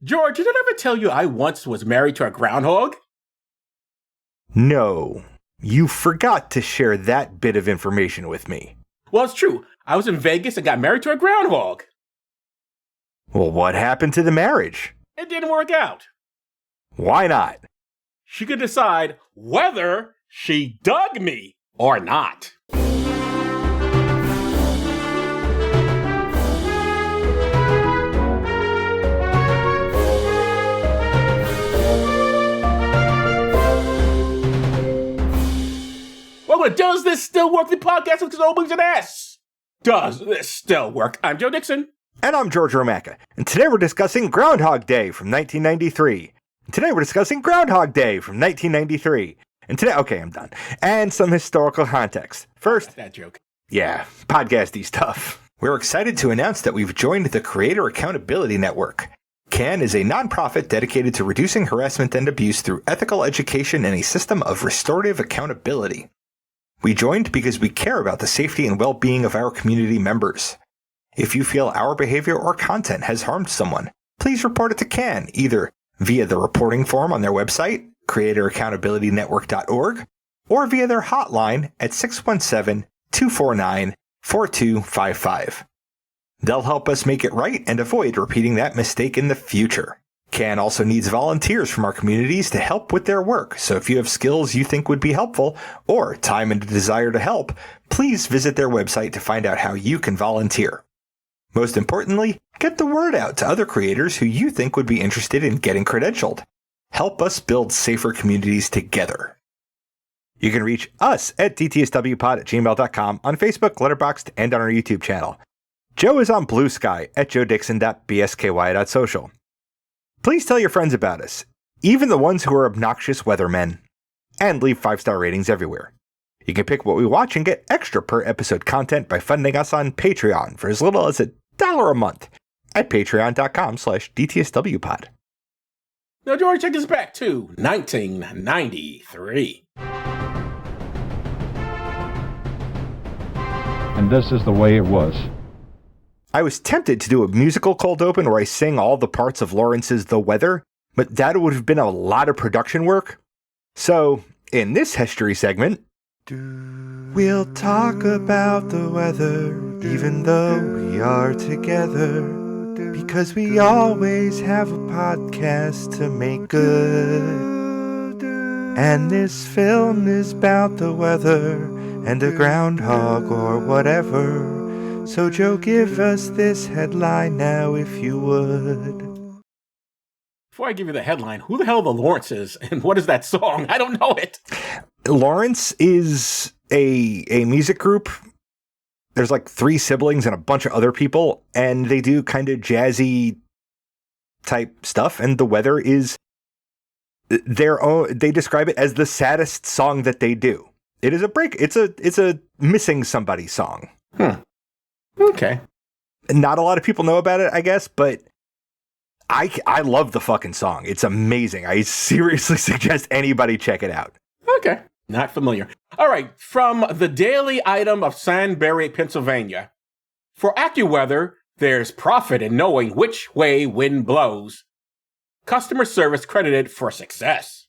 George, did I ever tell you I once was married to a groundhog? No, you forgot to share that bit of information with me. Well, it's true. I was in Vegas and got married to a groundhog. Well, what happened to the marriage? It didn't work out. Why not? She could decide whether she dug me or not. Welcome to Does This Still Work? The podcast with no wings and ass. Does this still work? I'm Joe Dixon. And I'm George Romacka. And today we're discussing Groundhog Day from 1993. And today we're discussing Groundhog Day from 1993. And today, okay, I'm done. And some historical context. First, That joke. yeah, podcasty stuff. We're excited to announce that we've joined the Creator Accountability Network. CAN is a nonprofit dedicated to reducing harassment and abuse through ethical education and a system of restorative accountability. We joined because we care about the safety and well-being of our community members. If you feel our behavior or content has harmed someone, please report it to CAN, either via the reporting form on their website, creatoraccountabilitynetwork.org, or via their hotline at 617-249-4255. They'll help us make it right and avoid repeating that mistake in the future. CAN also needs volunteers from our communities to help with their work, so if you have skills you think would be helpful, or time and a desire to help, please visit their website to find out how you can volunteer. Most importantly, get the word out to other creators who you think would be interested in getting credentialed. Help us build safer communities together. You can reach us at dtswpod@gmail.com, on Facebook, Letterboxd, and on our YouTube channel. Joe is on Blue Sky at joedixon.bsky.social. Please tell your friends about us, even the ones who are obnoxious weathermen, and leave 5-star ratings everywhere. You can pick what we watch and get extra per episode content by funding us on Patreon for as little as $1 a month at patreon.com/dtswpod. Now, George, take us back to 1993. And this is the way it was. I was tempted to do a musical cold open where I sing all the parts of Lawrence's The Weather, but that would have been a lot of production work. So, in this history segment, we'll talk about the weather, even though we are together, because we always have a podcast to make good. And this film is about the weather and a groundhog or whatever. So Joe, give us this headline now if you would. Before I give you the headline, who the hell are the Lawrences and what is that song? I don't know it. Lawrence is a music group. There's like 3 siblings and a bunch of other people, and they do kind of jazzy type stuff, and The Weather is their own. They describe it as the saddest song that they do. It is it's a missing somebody song. Okay. Not a lot of people know about it, I guess, but I love the fucking song. It's amazing. I seriously suggest anybody check it out. Okay. Not familiar. All right. From the Daily Item of Sandbury, Pennsylvania. For Accu-Weather, there's profit in knowing which way wind blows. Customer service credited for success.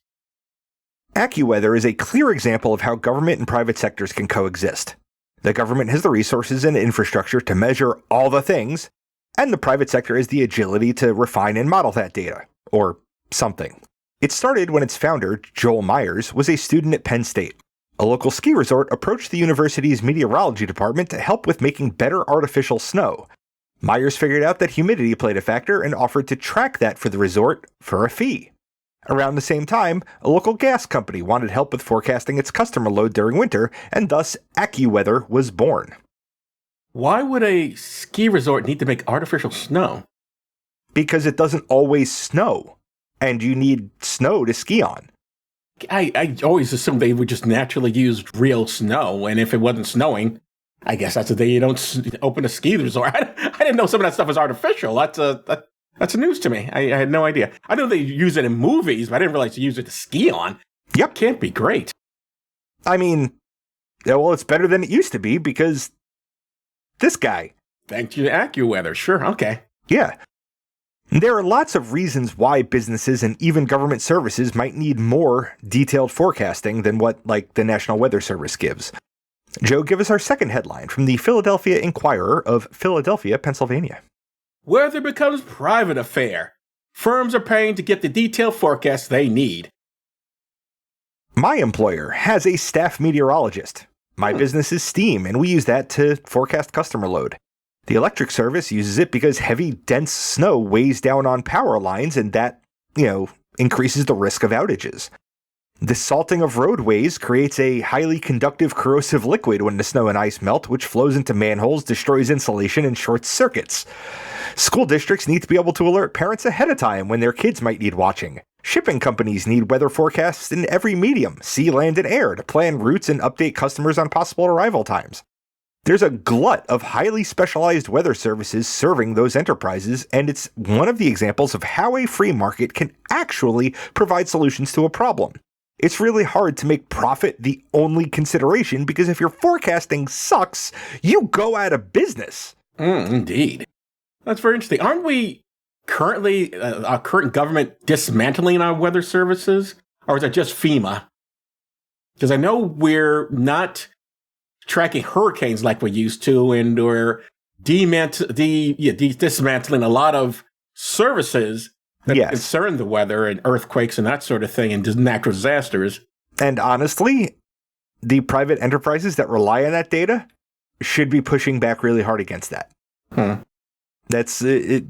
Accu-Weather is a clear example of how government and private sectors can coexist. The government has the resources and infrastructure to measure all the things, and the private sector has the agility to refine and model that data, or something. It started when its founder, Joel Myers, was a student at Penn State. A local ski resort approached the university's meteorology department to help with making better artificial snow. Myers figured out that humidity played a factor and offered to track that for the resort for a fee. Around the same time, a local gas company wanted help with forecasting its customer load during winter, and thus Accu-Weather was born. Why would a ski resort need to make artificial snow? Because it doesn't always snow, and you need snow to ski on. I always assumed they would just naturally use real snow, and if it wasn't snowing, I guess that's the day you don't open a ski resort. I didn't know some of that stuff was artificial. That's news to me. I had no idea. I know they use it in movies, but I didn't realize they use it to ski on. Yep. Can't be great. I mean, yeah, well, it's better than it used to be because this guy. Thank you to Accu-Weather. Sure, okay. Yeah. There are lots of reasons why businesses and even government services might need more detailed forecasting than what, like, the National Weather Service gives. Joe, give us our second headline from the Philadelphia Inquirer of Philadelphia, Pennsylvania. Weather becomes private affair. Firms are paying to get the detailed forecasts they need. My employer has a staff meteorologist. My business is steam, and we use that to forecast customer load. The electric service uses it because heavy, dense snow weighs down on power lines, and that, increases the risk of outages. The salting of roadways creates a highly conductive corrosive liquid when the snow and ice melt, which flows into manholes, destroys insulation, and shorts circuits. School districts need to be able to alert parents ahead of time when their kids might need watching. Shipping companies need weather forecasts in every medium, sea, land, and air, to plan routes and update customers on possible arrival times. There's a glut of highly specialized weather services serving those enterprises, and it's one of the examples of how a free market can actually provide solutions to a problem. It's really hard to make profit the only consideration, because if your forecasting sucks, you go out of business. Indeed. That's very interesting. Aren't we currently, our current government dismantling our weather services? Or is it just FEMA? Because I know we're not tracking hurricanes like we used to, and we're dismantling a lot of services that concern the weather and earthquakes and that sort of thing and natural disasters. And honestly, the private enterprises that rely on that data should be pushing back really hard against that. That's it.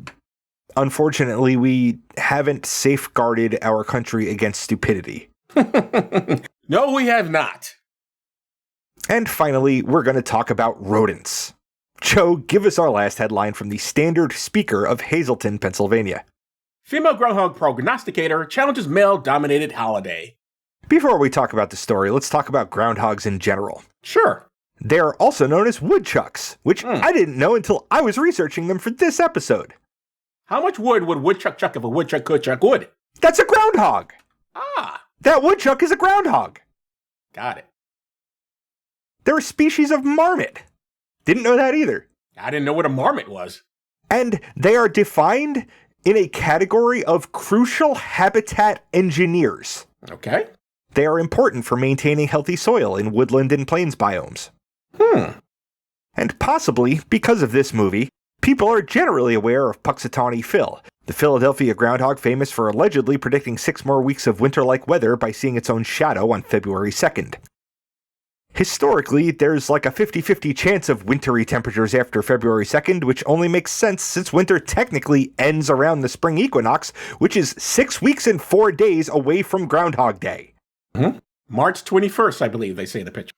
Unfortunately, we haven't safeguarded our country against stupidity. No, we have not. And finally, we're going to talk about rodents. Joe, give us our last headline from the Standard Speaker of Hazleton, Pennsylvania. Female groundhog prognosticator challenges male-dominated holiday. Before we talk about the story, let's talk about groundhogs in general. Sure. They are also known as woodchucks, which I didn't know until I was researching them for this episode. How much wood would woodchuck chuck if a woodchuck could chuck wood? That's a groundhog. Ah. That woodchuck is a groundhog. Got it. They're a species of marmot. Didn't know that either. I didn't know what a marmot was. And they are defined in a category of crucial habitat engineers. Okay. They are important for maintaining healthy soil in woodland and plains biomes. And possibly because of this movie, people are generally aware of Puxatawney Phil, the Philadelphia groundhog famous for allegedly predicting 6 more weeks of winter-like weather by seeing its own shadow on February 2nd. Historically, there's like a 50-50 chance of wintry temperatures after February 2nd, which only makes sense since winter technically ends around the spring equinox, which is 6 weeks and 4 days away from Groundhog Day. March 21st, I believe they say in the picture.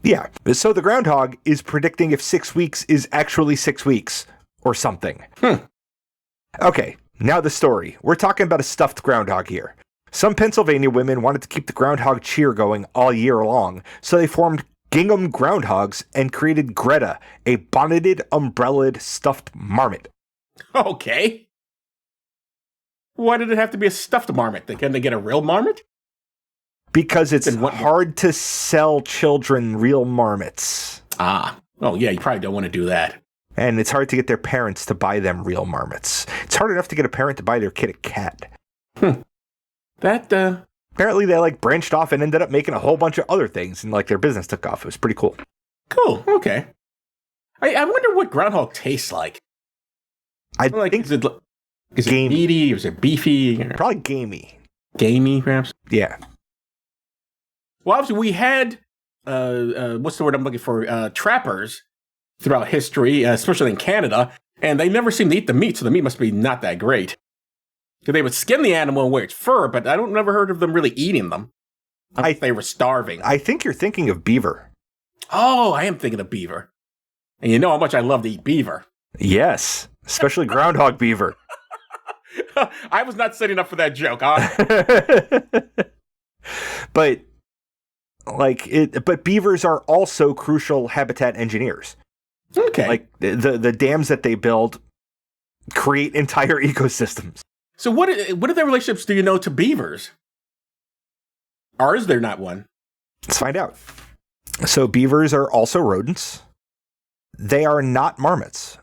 Yeah, so the groundhog is predicting if 6 weeks is actually 6 weeks, or something. Okay, now the story. We're talking about a stuffed groundhog here. Some Pennsylvania women wanted to keep the groundhog cheer going all year long, so they formed gingham groundhogs and created Greta, a bonneted, umbrellaed, stuffed marmot. Okay. Why did it have to be a stuffed marmot? Can they get a real marmot? Because it's hard to sell children real marmots. Ah. Oh, yeah, you probably don't want to do that. And it's hard to get their parents to buy them real marmots. It's hard enough to get a parent to buy their kid a cat. Apparently they branched off and ended up making a whole bunch of other things, and their business took off. It was pretty cool. Cool. Okay. I wonder what groundhog tastes like. I think is it meaty? Is it beefy? Probably gamey. Gamey, perhaps? Yeah. Well, obviously we had what's the word I'm looking for? Trappers throughout history, especially in Canada, and they never seem to eat the meat, so the meat must be not that great. Because they would skin the animal and wear its fur, but I don't never heard of them really eating them. They were starving. I think you're thinking of beaver. Oh, I am thinking of beaver. And you know how much I love to eat beaver. Yes, especially groundhog beaver. I was not setting up for that joke, huh? But beavers are also crucial habitat engineers. Okay. The dams that they build create entire ecosystems. So what are their relationships do you know to beavers? Or is there not one? Let's find out. So beavers are also rodents. They are not marmots.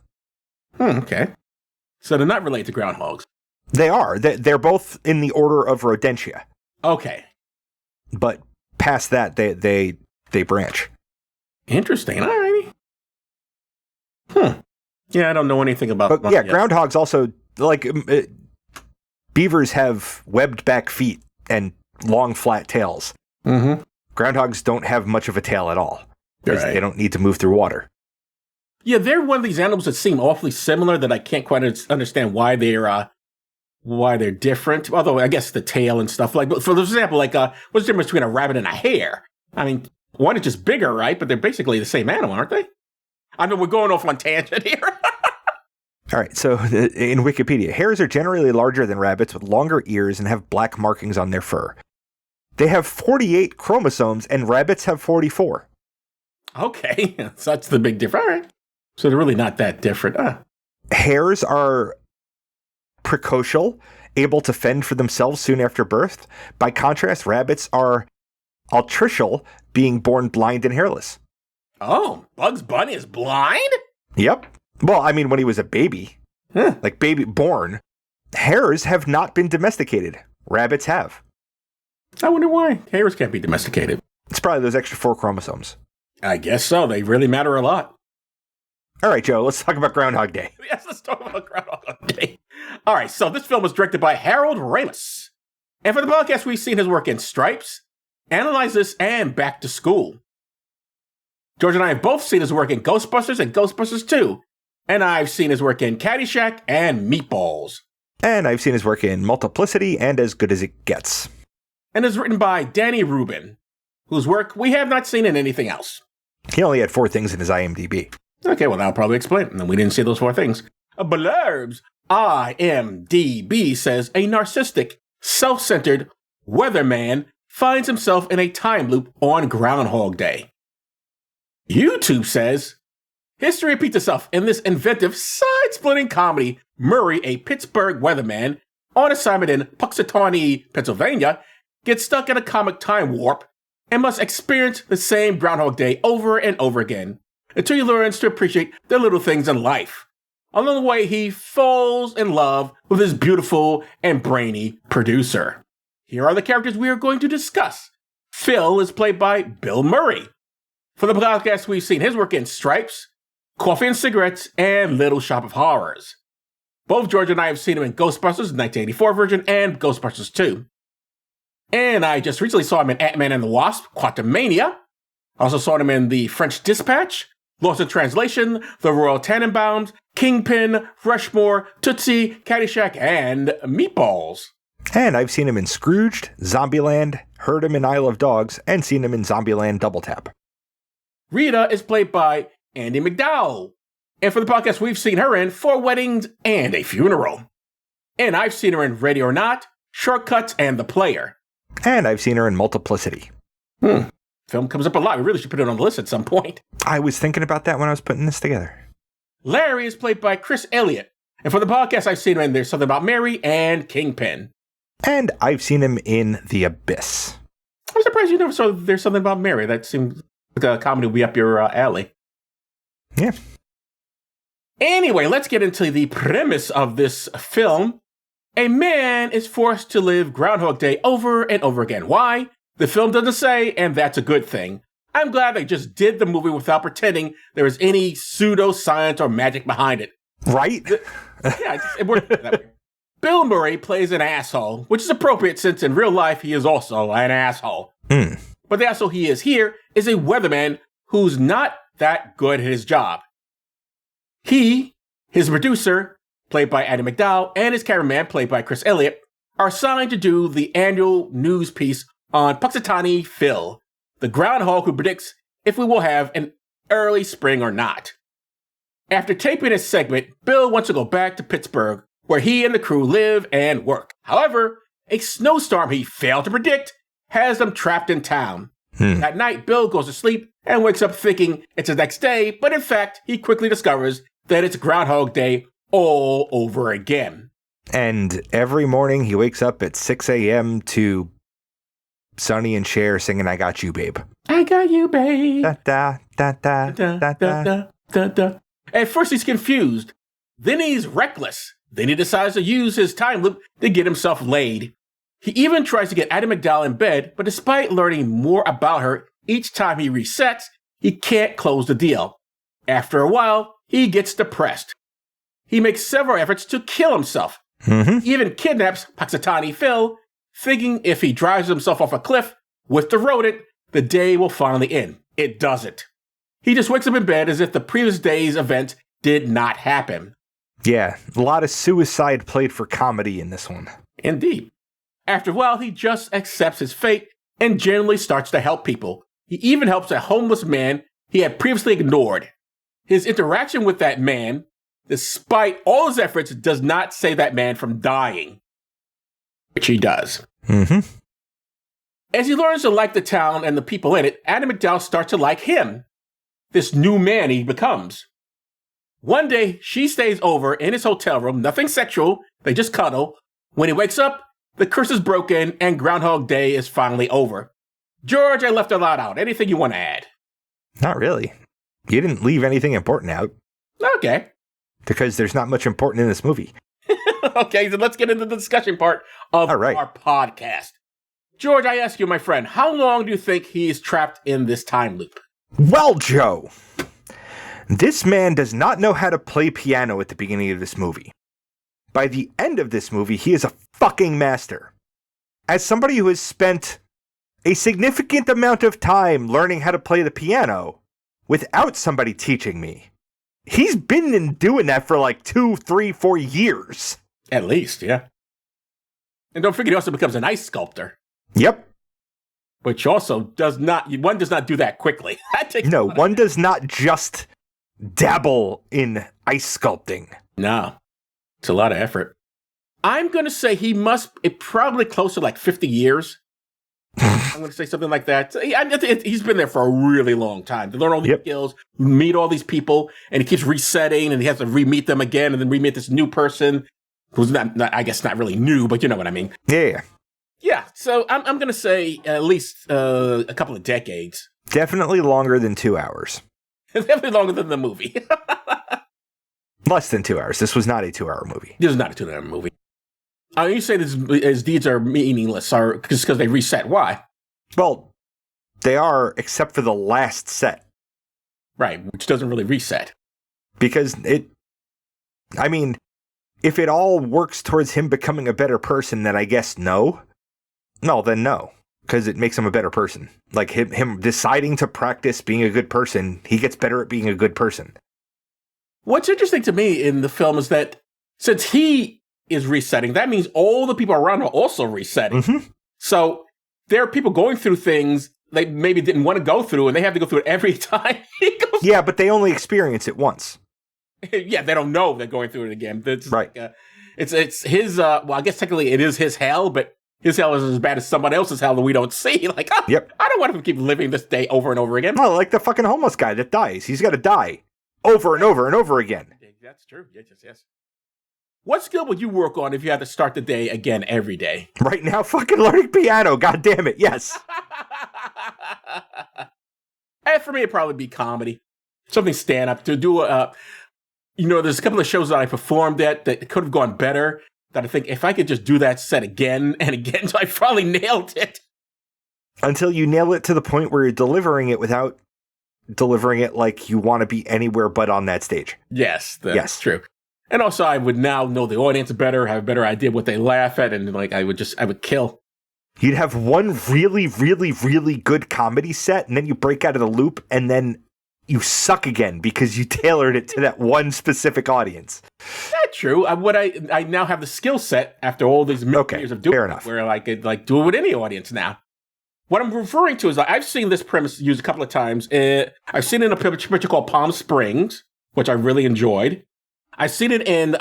Okay. So they're not related to groundhogs. They are. They're both in the order of Rodentia. Okay. But past that, they branch. Interesting. All righty. Yeah, I don't know anything about. But yeah, groundhogs also beavers have webbed back feet and long flat tails. Mm-hmm. Groundhogs don't have much of a tail at all. Right. They don't need to move through water. Yeah, they're one of these animals that seem awfully similar that I can't quite understand why they're different. Although I guess the tail and stuff but for example, what's the difference between a rabbit and a hare? I mean, one is just bigger, right? But they're basically the same animal, aren't they? I mean, we're going off on tangent here. All right, so in Wikipedia, hares are generally larger than rabbits with longer ears and have black markings on their fur. They have 48 chromosomes and rabbits have 44. Okay, so that's the big difference. All right. So they're really not that different. Hares are precocial, able to fend for themselves soon after birth. By contrast, rabbits are altricial, being born blind and hairless. Oh, Bugs Bunny is blind? Yep. Well, I mean, when he was a baby, like baby born, hares have not been domesticated. Rabbits have. I wonder why hares can't be domesticated. It's probably those extra 4 chromosomes. I guess so. They really matter a lot. All right, Joe, let's talk about Groundhog Day. Yes, let's talk about Groundhog Day. All right, so this film was directed by Harold Ramis. And for the podcast, we've seen his work in Stripes, Analyze This, and Back to School. George and I have both seen his work in Ghostbusters and Ghostbusters 2. And I've seen his work in Caddyshack and Meatballs. And I've seen his work in Multiplicity and As Good as It Gets. And is written by Danny Rubin, whose work we have not seen in anything else. He only had 4 things in his IMDb. Okay, well, that'll probably explain it. And we didn't see those 4 things. Blurbs. IMDb says a narcissistic, self-centered weatherman finds himself in a time loop on Groundhog Day. YouTube says, history repeats itself in this inventive, side-splitting comedy. Murray, a Pittsburgh weatherman on assignment in Puxatawney, Pennsylvania, gets stuck in a comic time warp and must experience the same Groundhog Day over and over again until he learns to appreciate the little things in life. Along the way, he falls in love with his beautiful and brainy producer. Here are the characters we are going to discuss. Phil is played by Bill Murray. For the podcast, we've seen his work in Stripes, Coffee and Cigarettes, and Little Shop of Horrors. Both George and I have seen him in Ghostbusters, 1984 version, and Ghostbusters 2. And I just recently saw him in Ant-Man and the Wasp, Quantumania. I also saw him in The French Dispatch, Lost in Translation, The Royal Tenenbaums, Kingpin, Rushmore, Tootsie, Caddyshack, and Meatballs. And I've seen him in Scrooged, Zombieland, heard him in Isle of Dogs, and seen him in Zombieland Double Tap. Rita is played by Andy McDowell. And for the podcast, we've seen her in 4 Weddings and a Funeral. And I've seen her in Ready or Not, Shortcuts, and The Player. And I've seen her in Multiplicity. Film comes up a lot. We really should put it on the list at some point. I was thinking about that when I was putting this together. Larry is played by Chris Elliott. And for the podcast, I've seen him in There's Something About Mary and Kingpin. And I've seen him in The Abyss. I'm surprised you never saw There's Something About Mary. That seems like a comedy would be up your alley. Yeah. Anyway, let's get into the premise of this film. A man is forced to live Groundhog Day over and over again. Why? The film doesn't say, and that's a good thing. I'm glad they just did the movie without pretending there was any pseudoscience or magic behind it. Right? It worked that way. Bill Murray plays an asshole, which is appropriate since in real life he is also an asshole. But the asshole he is here is a weatherman who's not that good at his job. He, his producer, played by Adam McDowell, and his cameraman, played by Chris Elliott, are assigned to do the annual news piece on Puxatawney Phil, the groundhog who predicts if we will have an early spring or not. After taping his segment, Bill wants to go back to Pittsburgh, where he and the crew live and work. However, a snowstorm he failed to predict has them trapped in town. That night, Bill goes to sleep and wakes up thinking it's the next day, but in fact, he quickly discovers that it's Groundhog Day all over again. And every morning he wakes up at 6 a.m. to Sonny and Cher singing I Got You, Babe. I got you, babe. Da, da, da, da, da, da, da. At first he's confused. Then he's reckless. Then he decides to use his time loop to get himself laid. He even tries to get Addie McDowell in bed, but despite learning more about her each time he resets, he can't close the deal. After a while, he gets depressed. He makes several efforts to kill himself. Mm-hmm. He even kidnaps Puxatani Phil, thinking if he drives himself off a cliff with the rodent, the day will finally end. It doesn't. He just wakes up in bed as if the previous day's event did not happen. Yeah, a lot of suicide played for comedy in this one. Indeed. After a while, he just accepts his fate and generally starts to help people. He even helps a homeless man he had previously ignored. His interaction with that man, despite all his efforts, does not save that man from dying. Which he does. Mm-hmm. As he learns to like the town and the people in it, Addie McDowell starts to like him. This new man he becomes. One day, she stays over in his hotel room, nothing sexual, they just cuddle. When he wakes up, the curse is broken and Groundhog Day is finally over. George, I left a lot out. Anything you want to add? Not really. You didn't leave anything important out. Okay. Because there's not much important in this movie. Okay, so let's get into the discussion part of our podcast. George, I ask you, my friend, how long do you think he's trapped in this time loop? Well, Joe, this man does not know how to play piano at the beginning of this movie. By the end of this movie, he is a fucking master. As somebody who has spent a significant amount of time learning how to play the piano without somebody teaching me, he's been doing that for like 2, 3, 4 years. At least, yeah. And don't forget, he also becomes an ice sculptor. Yep. Which also one does not do that quickly. One does not just dabble in ice sculpting. No. It's a lot of effort. I'm going to say probably close to like 50 years. I'm going to say something like that. He's been there for a really long time to learn all these skills, meet all these people, and he keeps resetting, and he has to re-meet them again, and then re-meet this new person who's I guess not really new, but you know what I mean. Yeah. Yeah, so I'm going to say at least a couple of decades. Definitely longer than 2 hours. Definitely longer than the movie. Less than 2 hours. This was not a 2-hour movie. This is not a 2-hour movie. You say his deeds are meaningless because they reset. Why? Well, they are, except for the last set. Right, which doesn't really reset. Because if it all works towards him becoming a better person, then I guess no. No, then no. Because it makes him a better person. Like him deciding to practice being a good person, he gets better at being a good person. What's interesting to me in the film is that since he is resetting, that means all the people around are also resetting. Mm-hmm. So there are people going through things they maybe didn't want to go through, and they have to go through it every time he goes. Yeah, but they only experience it once. Yeah, they don't know they're going through it again. It's right. Like, it's his, well, I guess technically it is his hell, but his hell is as bad as someone else's hell that we don't see. Like, yep. I don't want to keep living this day over and over again. No, like the fucking homeless guy that dies. He's got to die over and over and over again. That's true. Yes. What skill would you work on if you had to start the day again every day? Right now, fucking learning piano. God damn it. Yes. And for me, it'd probably be comedy. Something stand up to do there's a couple of shows that I performed that could have gone better. That I think if I could just do that set again and again, so I probably nailed it. Until you nail it to the point where you're delivering it without delivering it like you want to be anywhere but on that stage. Yes, that's true. And also, I would now know the audience better, have a better idea what they laugh at, and like I would kill. You'd have one really, really, really good comedy set, and then you break out of the loop, and then you suck again because you tailored it to that one specific audience. That's true. I now have the skill set after all these years of doing it, where I could do it with any audience now. What I'm referring to is I've seen this premise used a couple of times. I've seen it in a picture called Palm Springs, which I really enjoyed. I've seen it in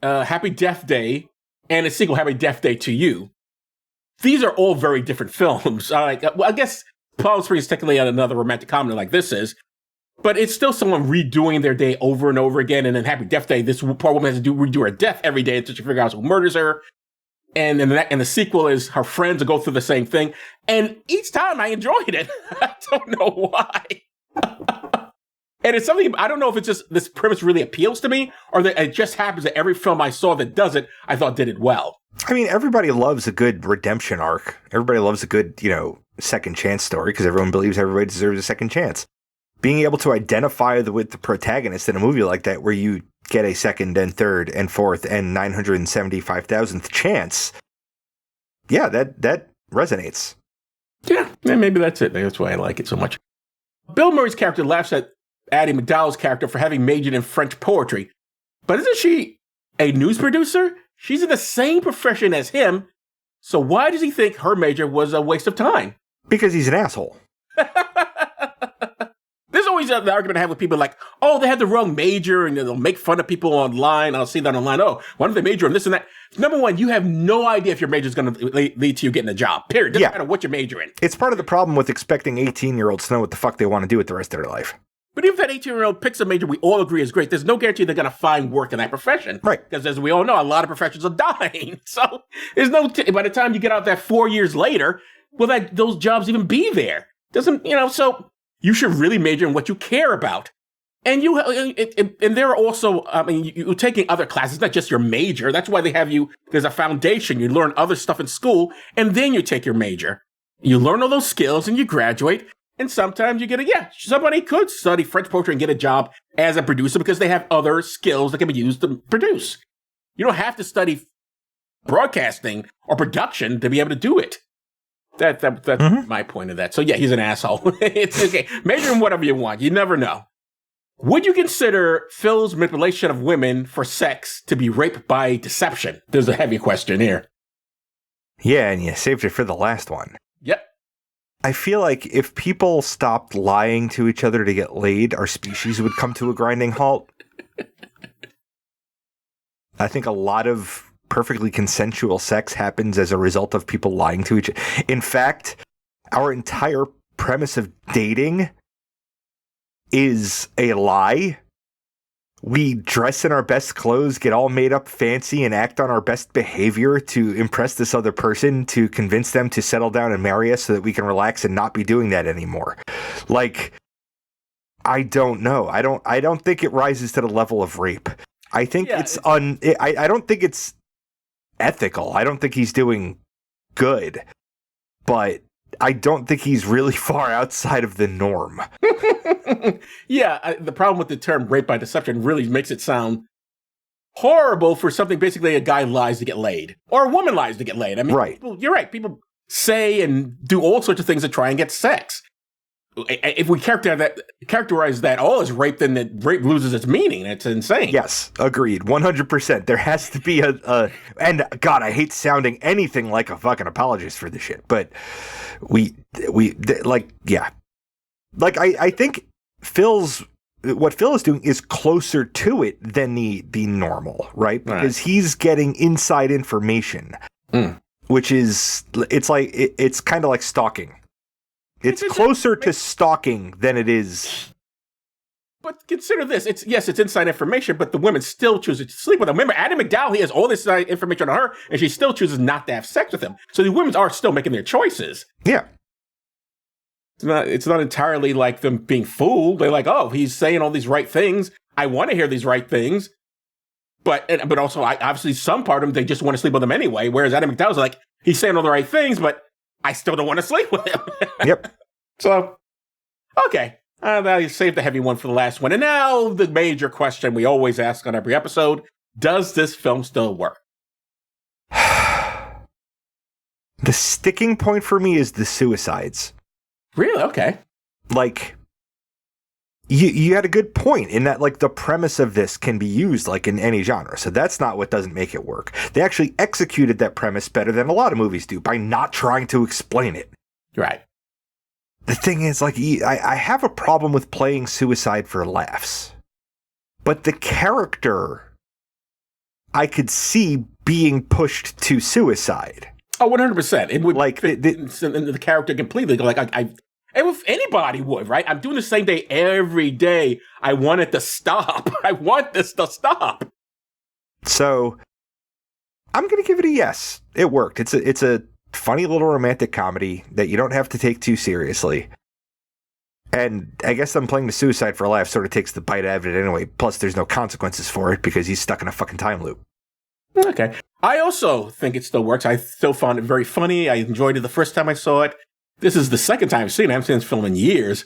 Happy Death Day and a sequel, Happy Death Day to You. These are all very different films. I guess Palm Springs is technically another romantic comedy like this is, but it's still someone redoing their day over and over again. And then Happy Death Day, this poor woman has to redo her death every day until she figures out who murders her. And then the sequel is her friends will go through the same thing. And each time I enjoyed it. I don't know why. And it's something, I don't know if it's just this premise really appeals to me or that it just happens that every film I saw that does it, I thought did it well. I mean, everybody loves a good redemption arc. Everybody loves a good, second chance story because everyone believes everybody deserves a second chance. Being able to identify with the protagonist in a movie like that where you get a second and third and fourth and 975,000th chance, yeah, that resonates. Yeah, maybe that's it. That's why I like it so much. Bill Murray's character laughs at Addie McDowell's character for having majored in French poetry. But isn't she a news producer? She's in the same profession as him. So why does he think her major was a waste of time? Because he's an asshole. There's always the argument I have with people like, oh, they had the wrong major and they'll make fun of people online. I'll see that online. Oh, why don't they major in this and that? Number one, you have no idea if your major is going to lead to you getting a job. Period. Doesn't matter what you major in. It's part of the problem with expecting 18-year-olds to know what the fuck they want to do with the rest of their life. But if that 18-year-old picks a major we all agree is great, there's no guarantee they're going to find work in that profession. Right. Because as we all know, a lot of professions are dying. So there's no, by the time you get out there 4 years later, will those jobs even be there? Doesn't, so you should really major in what you care about. And and there are also, you're taking other classes, not just your major. That's why they have there's a foundation. You learn other stuff in school, and then you take your major. You learn all those skills, and you graduate. And sometimes you somebody could study French poetry and get a job as a producer because they have other skills that can be used to produce. You don't have to study broadcasting or production to be able to do it. That's my point of that. So yeah, he's an asshole. It's okay. Major in whatever you want. You never know. Would you consider Phil's manipulation of women for sex to be rape by deception? There's a heavy question here. Yeah, and you saved it for the last one. Yep. I feel like if people stopped lying to each other to get laid, our species would come to a grinding halt. I think a lot of perfectly consensual sex happens as a result of people lying to each other. In fact, our entire premise of dating is a lie. We dress in our best clothes, get all made up fancy, and act on our best behavior to impress this other person, to convince them to settle down and marry us so that we can relax and not be doing that anymore. Like, I don't know. I don't think it rises to the level of rape. I think I don't think it's ethical. I don't think he's doing good. But I don't think he's really far outside of the norm. The problem with the term rape by deception really makes it sound horrible for something basically a guy lies to get laid or a woman lies to get laid. I mean, right. You're right. People say and do all sorts of things to try and get sex. If we characterize that all as rape, then rape loses its meaning. It's insane. Yes, agreed. 100%. There has to be and God, I hate sounding anything like a fucking apologist for this shit, but I think what Phil is doing is closer to it than the normal, right? Because he's getting inside information, which is, it's kind of like stalking. It's closer to stalking than it is. But consider this. It's inside information, but the women still choose to sleep with him. Remember, Addie McDowell, he has all this information on her, and she still chooses not to have sex with him. So the women are still making their choices. Yeah. It's not entirely like them being fooled. They're like, oh, he's saying all these right things. I want to hear these right things. But also, obviously, some part of them, they just want to sleep with him anyway. Whereas Addie McDowell's like, he's saying all the right things, but I still don't want to sleep with him. Yep. So, okay. Now you saved the heavy one for the last one. And now the major question we always ask on every episode. Does this film still work? The sticking point for me is the suicides. Really? Okay. Like, you had a good point in that, like, the premise of this can be used, like, in any genre. So that's not what doesn't make it work. They actually executed that premise better than a lot of movies do by not trying to explain it. Right. The thing is, like, I have a problem with playing suicide for laughs. But the character, I could see being pushed to suicide. Oh, 100%. It would like fit the character completely. Like, if anybody would, right? I'm doing the same day every day. I want it to stop. I want this to stop. So, I'm going to give it a yes. It worked. It's a funny little romantic comedy that you don't have to take too seriously. And I guess them playing the suicide for a laugh sort of takes the bite out of it anyway. Plus, there's no consequences for it because he's stuck in a fucking time loop. Okay. I also think it still works. I still found it very funny. I enjoyed it the first time I saw it. This is the second time I've seen it. I haven't seen this film in years.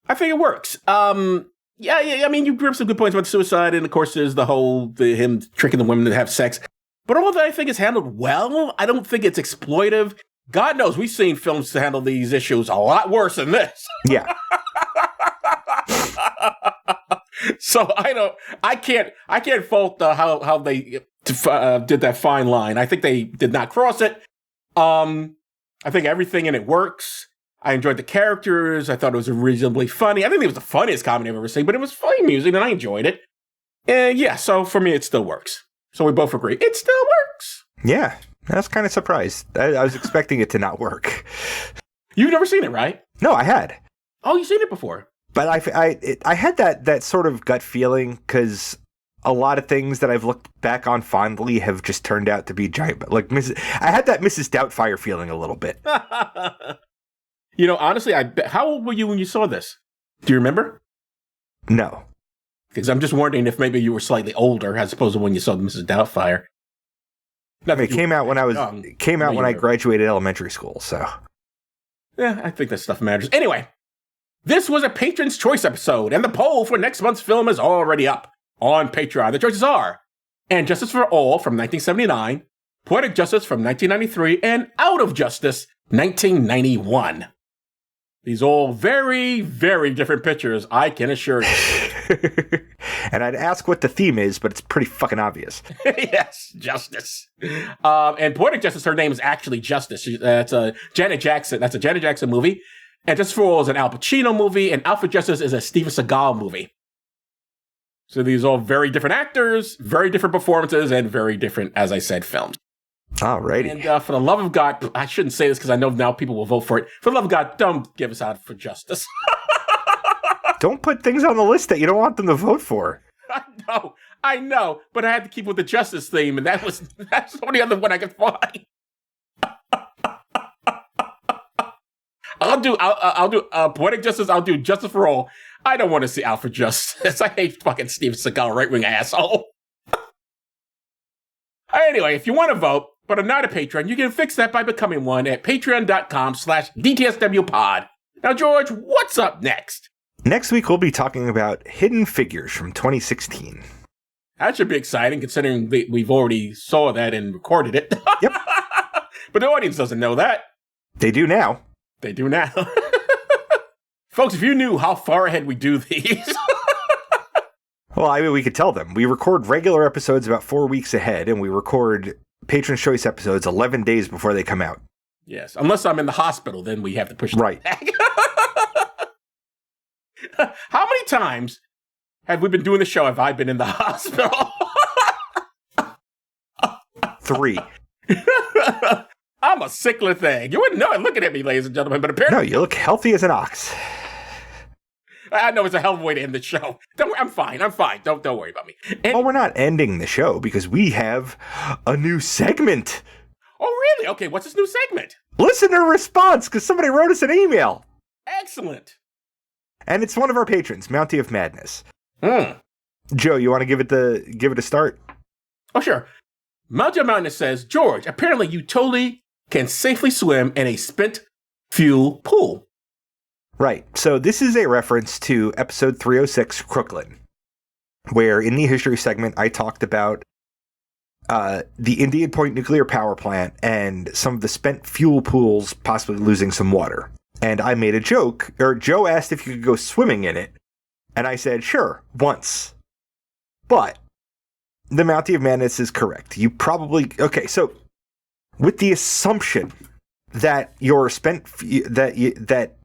I think it works. Yeah, I mean, you bring up some good points about suicide, and of course there's him tricking the women to have sex. But all that I think is handled well. I don't think it's exploitive. God knows we've seen films to handle these issues a lot worse than this. Yeah. So I can't fault how they did that fine line. I think they did not cross it. I think everything in it works. I enjoyed the characters. I thought it was reasonably funny. I think it was the funniest comedy I've ever seen, but it was funny music and I enjoyed it. And yeah, so for me, it still works. So we both agree. It still works. Yeah, I was kind of surprised. I was expecting it to not work. You've never seen it, right? No, I had. Oh, you've seen it before. But I had that sort of gut feeling because a lot of things that I've looked back on fondly have just turned out to be giant. Like I had that Mrs. Doubtfire feeling a little bit. You know, honestly, how old were you when you saw this? Do you remember? No. Because I'm just wondering if maybe you were slightly older as opposed to when you saw Mrs. Doubtfire. It came out when I graduated elementary school, so. Yeah, I think that stuff matters. Anyway, this was a Patron's Choice episode, and the poll for next month's film is already up on Patreon. The choices are And Justice for All from 1979, Poetic Justice from 1993, and Out of Justice 1991. These all very, very different pictures, I can assure you. And I'd ask what the theme is, but it's pretty fucking obvious. Yes, Justice. And Poetic Justice, her name is actually Justice. That's a Janet Jackson. That's a Janet Jackson movie. And Justice for All is an Al Pacino movie, and Out for Justice is a Steven Seagal movie. So these are all very different actors, very different performances, and very different, as I said, films. Alrighty. And for the love of God, I shouldn't say this because I know now people will vote for it. For the love of God, don't give us Out for Justice. Don't put things on the list that you don't want them to vote for. I know, but I had to keep with the Justice theme, and that's the only other one I could find. I'll do Poetic Justice. I'll do Justice for All. I don't want to see Out for Justice. I hate fucking Steven Seagal, right-wing asshole. Anyway, if you want to vote, but are not a patron, you can fix that by becoming one at patreon.com/DTSWpod. Now, George, what's up next? Next week, we'll be talking about Hidden Figures from 2016. That should be exciting, considering we've already saw that and recorded it. Yep. But the audience doesn't know that. They do now. They do now. Folks, if you knew how far ahead we do these... Well, I mean, we could tell them. We record regular episodes about 4 weeks ahead, and we record Patron's Choice episodes 11 days before they come out. Yes, unless I'm in the hospital, then we have to push right back. How many times have we been doing the show? Have I been in the hospital? 3. I'm a sickly thing. You wouldn't know it looking at me, ladies and gentlemen, but apparently... No, you look healthy as an ox. I know it's a hell of a way to end the show. Don't worry, I'm fine. Don't worry about me. Well, we're not ending the show because we have a new segment. Oh, really? Okay, what's this new segment? Listener response, because somebody wrote us an email. Excellent. And it's one of our patrons, Mountie of Madness. Joe, you want to give it a start? Oh, sure. Mountie of Madness says, George, apparently you totally can safely swim in a spent fuel pool. Right. So this is a reference to episode 306, Crooklyn, where in the history segment, I talked about the Indian Point nuclear power plant and some of the spent fuel pools possibly losing some water. And I made a joke, or Joe asked if you could go swimming in it. And I said, sure, once. But the Mountie of Madness is correct. You probably... Okay, so with the assumption that your that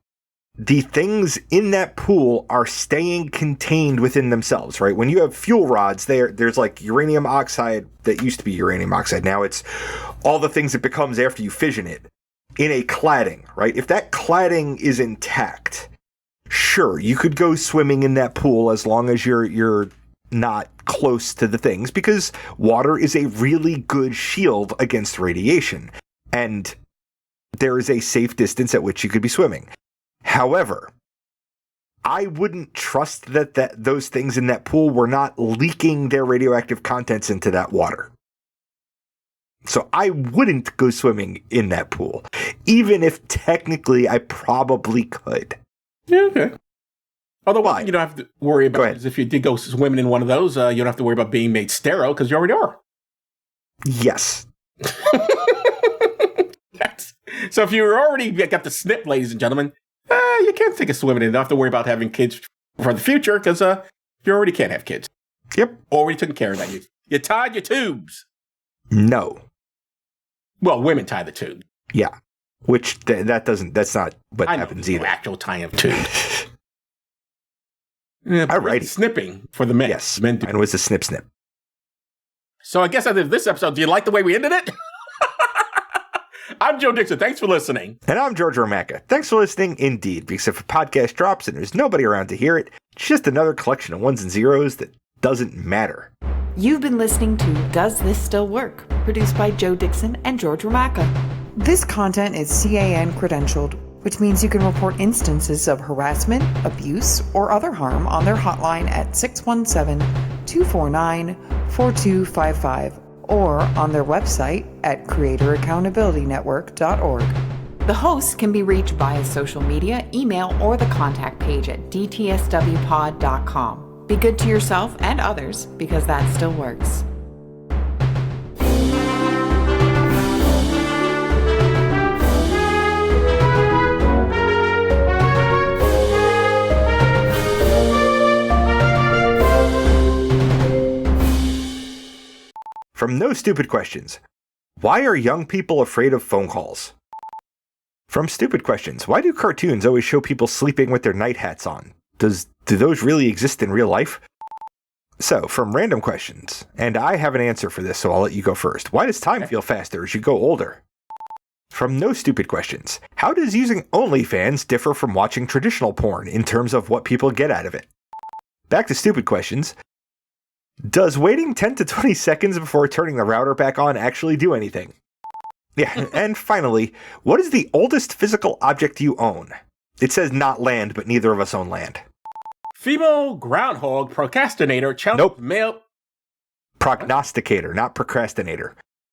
the things in that pool are staying contained within themselves, right? When you have fuel rods, there's like uranium oxide that used to be uranium oxide. Now it's all the things it becomes after you fission it in a cladding, right? If that cladding is intact, sure, you could go swimming in that pool as long as you're not close to the things, because water is a really good shield against radiation. And there is a safe distance at which you could be swimming. However, I wouldn't trust that those things in that pool were not leaking their radioactive contents into that water. So I wouldn't go swimming in that pool, even if technically I probably could. Yeah, okay. Although what you don't have to worry about is if you did go swimming in one of those, you don't have to worry about being made sterile because you already are. Yes. So if you already got the snip, ladies and gentlemen, you can't think of swimming in. You don't have to worry about having kids for the future because you already can't have kids. Yep. Already taken care of that. You tied your tubes. No. Well, women tie the tube. Yeah. Which that's not what happens either. Actual tying of tube. All right. Snipping for the men. Yes. Men do. And it was a snip. So I guess I did this episode. Do you like the way we ended it? I'm Joe Dixon. Thanks for listening. And I'm George Romaka. Thanks for listening indeed, because if a podcast drops and there's nobody around to hear it, it's just another collection of ones and zeros that doesn't matter. You've been listening to Does This Still Work? Produced by Joe Dixon and George Romaka. This content is CAN credentialed, which means you can report instances of harassment, abuse, or other harm on their hotline at 617-249-4255 or on their website at creatoraccountabilitynetwork.org. The hosts can be reached via social media, email, or the contact page at dtswpod.com. Be good to yourself and others, because that still works. From No Stupid Questions, why are young people afraid of phone calls? From Stupid Questions, why do cartoons always show people sleeping with their night hats on? Do those really exist in real life? So, from Random Questions, and I have an answer for this, so I'll let you go first. Why does time feel faster as you go older? From No Stupid Questions, how does using OnlyFans differ from watching traditional porn in terms of what people get out of it? Back to Stupid Questions. Does waiting 10 to 20 seconds before turning the router back on actually do anything? Yeah, and finally, what is the oldest physical object you own? It says not land, but neither of us own land. Female groundhog procrastinator challenge male. Prognosticator, not procrastinator.